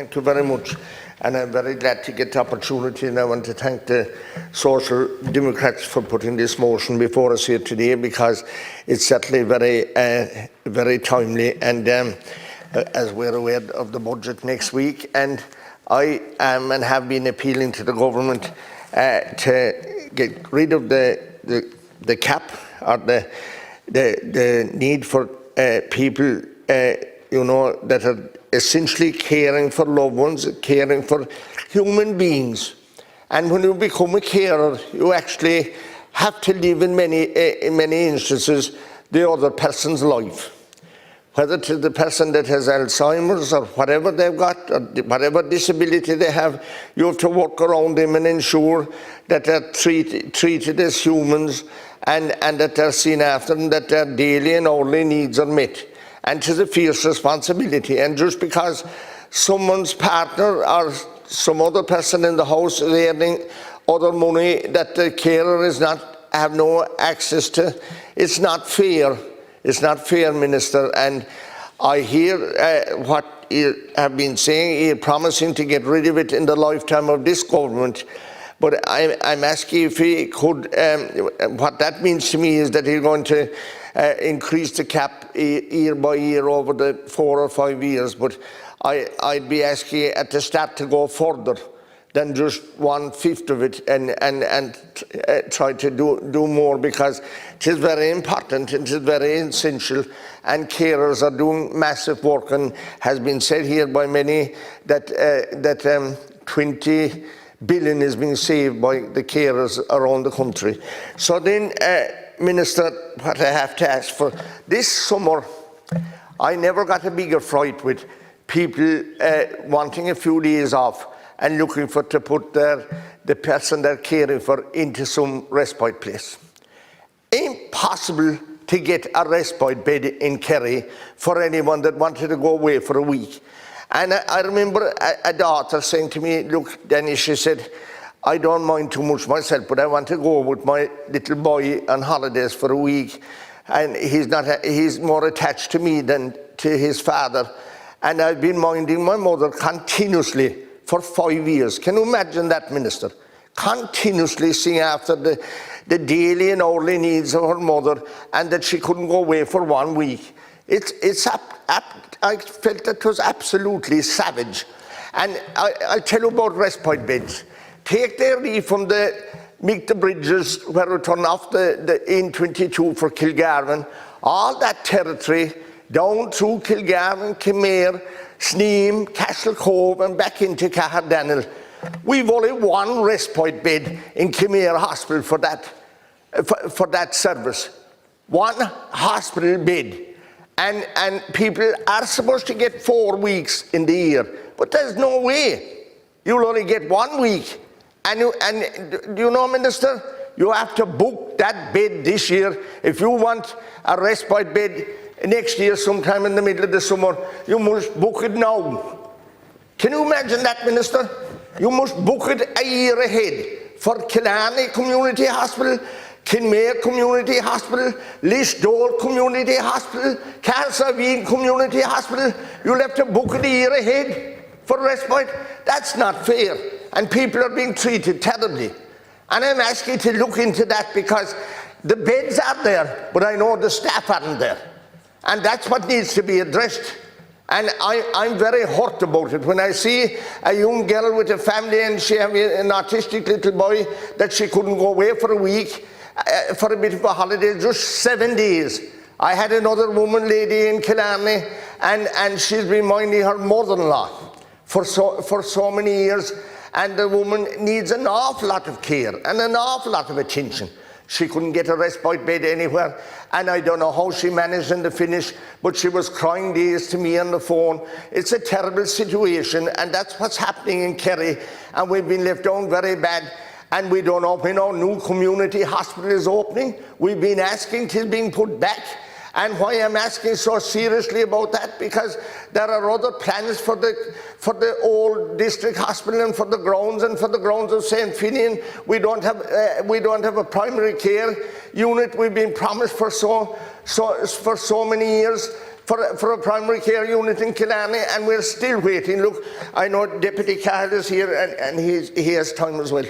Thank you very much, and I'm very glad to get the opportunity, and I want to thank the Social Democrats for putting this motion before us here today, because it's certainly very timely, and as we're aware of the budget next week, and I am and have been appealing to the government to get rid of the cap, or the need for people that are essentially caring for loved ones, caring for human beings. And when you become a carer, you actually have to live in many instances the other person's life. Whether it is the person that has Alzheimer's or whatever they've got, or whatever disability they have, you have to work around them and ensure that they're treated as humans, and that they're seen after, and that their daily and hourly needs are met. And it is a fierce responsibility. And just because someone's partner or some other person in the house is earning other money that the carer have no access to, it's not fair. It's not fair, Minister. And I hear what you have been saying. You're promising to get rid of it in the lifetime of this government. But I'm asking if he could, what that means to me is that he's going to increase the cap year by year over the 4 or 5 years. But I'd be asking at the start to go further than just 1/5 of it, and try to do more, because it is very important, it is very essential, and carers are doing massive work, and has been said here by many that 20 billion is being saved by the carers around the country. So then, Minister, what I have to ask for, this summer I never got a bigger fright with people wanting a few days off and looking to put the person they're caring for into some respite place. Impossible to get a respite bed in Kerry for anyone that wanted to go away for a week. And I remember a daughter saying to me, look, Danny, she said, I don't mind too much myself, but I want to go with my little boy on holidays for a week. And he's more attached to me than to his father. And I've been minding my mother continuously for 5 years. Can you imagine that, Minister? Continuously seeing after the daily and hourly needs of her mother, and that she couldn't go away for 1 week. I felt it was absolutely savage. And I'll tell you about respite beds. Take the area from make the bridges where we turn off the N22 for Kilgarvan, all that territory, down through Kilgarvan, Kimere, Sneem, Castle Cove, and back into Cahardannel. We've only one respite bed in Kimere Hospital for that service. One hospital bed. And people are supposed to get 4 weeks in the year, but there's no way. You'll only get 1 week. And do you know, Minister, you have to book that bed this year. If you want a respite bed next year, sometime in the middle of the summer, you must book it now. Can you imagine that, Minister? You must book it a year ahead for Killarney Community Hospital, Kinmare Community Hospital, Lisdole Community Hospital, Carsaveen Community Hospital. You'll have to book it a year ahead for respite. That's not fair. And people are being treated terribly. And I'm asking to look into that, because the beds are there, but I know the staff aren't there. And that's what needs to be addressed. And I'm very hurt about it when I see a young girl with a family, and she has an autistic little boy that she couldn't go away for a week for a bit of a holiday, just 7 days. I had another lady in Killarney, and she's been minding her mother-in-law for so many years, and the woman needs an awful lot of care and an awful lot of attention. She couldn't get a respite bed anywhere, and I don't know how she managed in the finish, but she was crying days to me on the phone. It's a terrible situation, and that's what's happening in Kerry, and we've been left down very bad. And we don't know when our new community hospital is opening. We've been asking till being put back. And why I'm asking so seriously about that, because there are other plans for the old district hospital, and for the grounds of St. Finian. We don't have a primary care unit. We've been promised for so many years. for a primary care unit in Killarney, and we're still waiting. Look, I know Deputy Cahill is here, and he has time as well.